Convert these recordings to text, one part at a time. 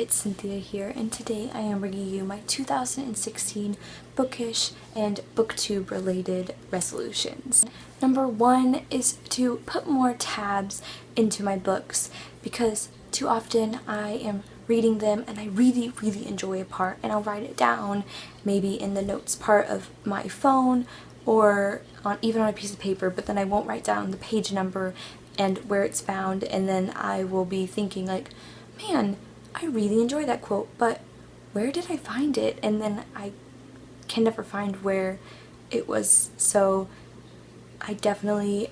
it's Cynthia here, and today I am bringing you my 2016 Bookish and Booktube related resolutions. Number one is to put more tabs into my books, because too often I am reading them and I really enjoy a part and I'll write it down, maybe in the notes part of my phone or even on a piece of paper, but then I won't write down the page number and where it's found, and then I will be thinking like, man, I really enjoy that quote, but where did I find it? And then I can never find where it was. So I definitely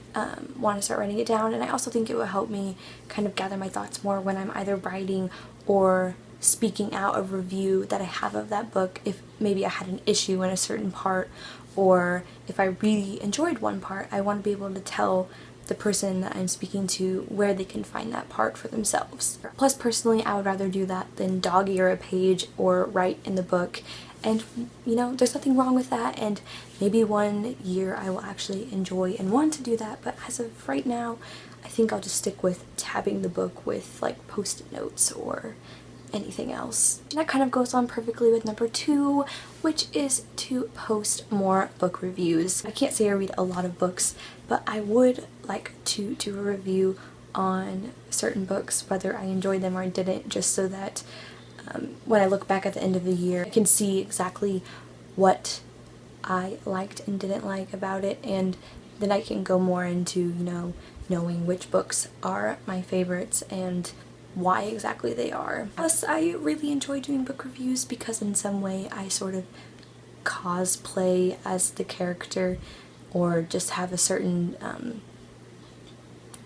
want to start writing it down, and I also think it will help me kind of gather my thoughts more when I'm either writing or speaking out a review that I have of that book, if maybe I had an issue in a certain part, or if I really enjoyed one part, I want to be able to tell the person that I'm speaking to where they can find that part for themselves. Plus, personally, I would rather do that than dog-ear a page or write in the book. And, you know, there's nothing wrong with that, and maybe one year I will actually enjoy and want to do that, but as of right now, I think I'll just stick with tabbing the book with, like, post-it notes or anything else. And that kind of goes on perfectly with number two, which is to post more book reviews. I can't say I read a lot of books, but I would like to do a review on certain books, whether I enjoyed them or I didn't, just so that when I look back at the end of the year, I can see exactly what I liked and didn't like about it, and then I can go more into, you know, knowing which books are my favorites and why exactly they are. Plus, I really enjoy doing book reviews because in some way I sort of cosplay as the character, or just have a certain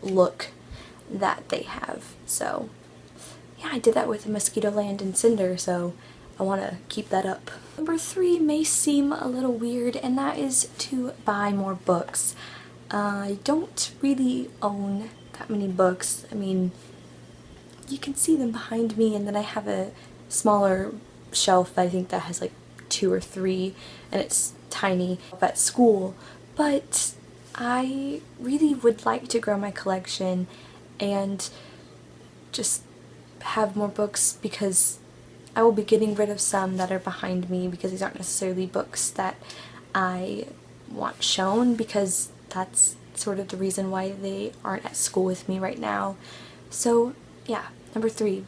look that they have. So yeah, I did that with Mosquitoland and Cinder, so I want to keep that up. Number three may seem a little weird, and that is to buy more books. I don't really own that many books. I mean, you can see them behind me, and then I have a smaller shelf I think that has like 2 or 3, and it's tiny at school, but I really would like to grow my collection and just have more books, because I will be getting rid of some that are behind me because these aren't necessarily books that I want shown, because that's sort of the reason why they aren't at school with me right now. So yeah, number three,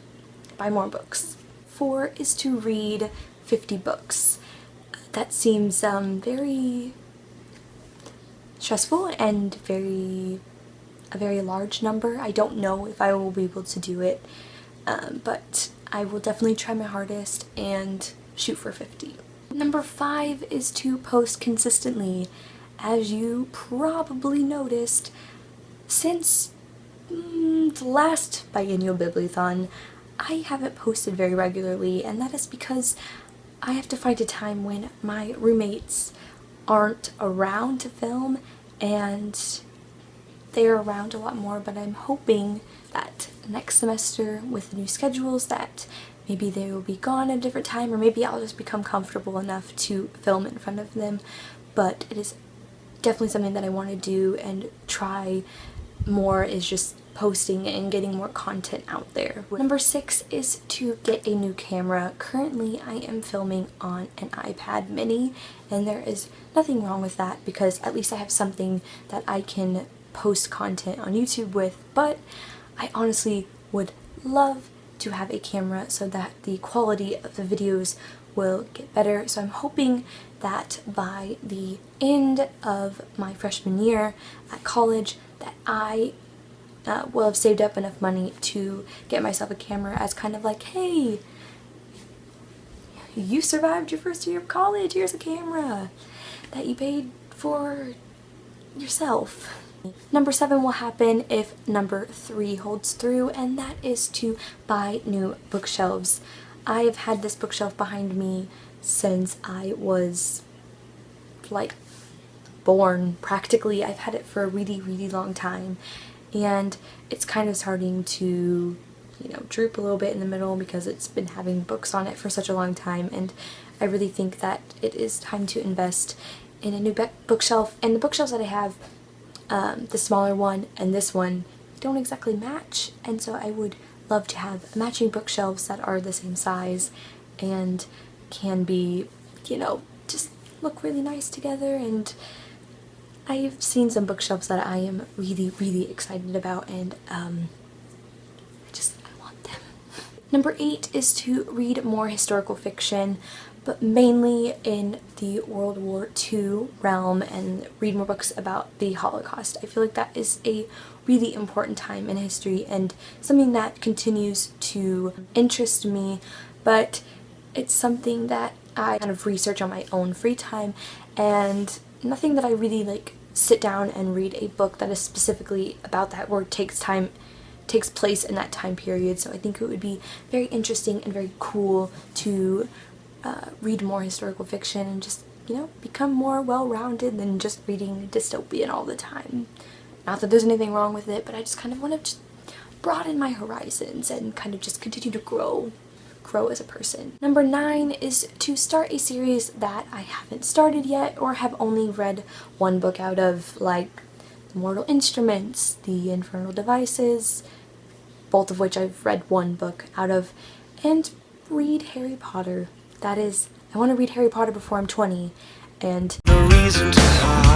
buy more books. 4 is to read 50 books. That seems very stressful and a very large number. I don't know if I will be able to do it, but I will definitely try my hardest and shoot for 50. Number 5 is to post consistently. As you probably noticed, since the last biennial Bibliothon, I haven't posted very regularly, and that is because I have to find a time when my roommates aren't around to film, and they're around a lot more, but I'm hoping that next semester with the new schedules that maybe they will be gone at a different time, or maybe I'll just become comfortable enough to film in front of them. But it is definitely something that I want to do and try more, is just posting and getting more content out there. Number 6 is to get a new camera. Currently I am filming on an iPad mini, and there is nothing wrong with that, because at least I have something that I can post content on YouTube with, but I honestly would love to have a camera so that the quality of the videos will get better. So I'm hoping that by the end of my freshman year at college that I will have saved up enough money to get myself a camera, as kind of like, hey, you survived your first year of college, here's a camera that you paid for yourself. Number 7 will happen if number 3 holds through, and that is to buy new bookshelves. I have had this bookshelf behind me since I was like born, practically. I've had it for a really long time, and it's kind of starting to, you know, droop a little bit in the middle because it's been having books on it for such a long time, and I really think that it is time to invest in a new bookshelf. And the bookshelves that I have, the smaller one and this one, don't exactly match, and so I would love to have matching bookshelves that are the same size and can be, you know, just look really nice together. And I've seen some bookshelves that I am really, really excited about, and I want them. Number 8 is to read more historical fiction, but mainly in the World War II realm, and read more books about the Holocaust. I feel like that is a really important time in history and something that continues to interest me, but it's something that I kind of research on my own free time, and nothing that I really like sit down and read a book that is specifically about that or takes place in that time period. So I think it would be very interesting and very cool to read more historical fiction and just, you know, become more well-rounded than just reading dystopian all the time. Not that there's anything wrong with it, but I just kind of want to just broaden my horizons and kind of just continue to grow as a person. Number 9 is to start a series that I haven't started yet or have only read one book out of, like The Mortal Instruments, The Infernal Devices, both of which I've read one book out of, and read Harry Potter. That is, I want to read Harry Potter before I'm 20, and no reason to hide.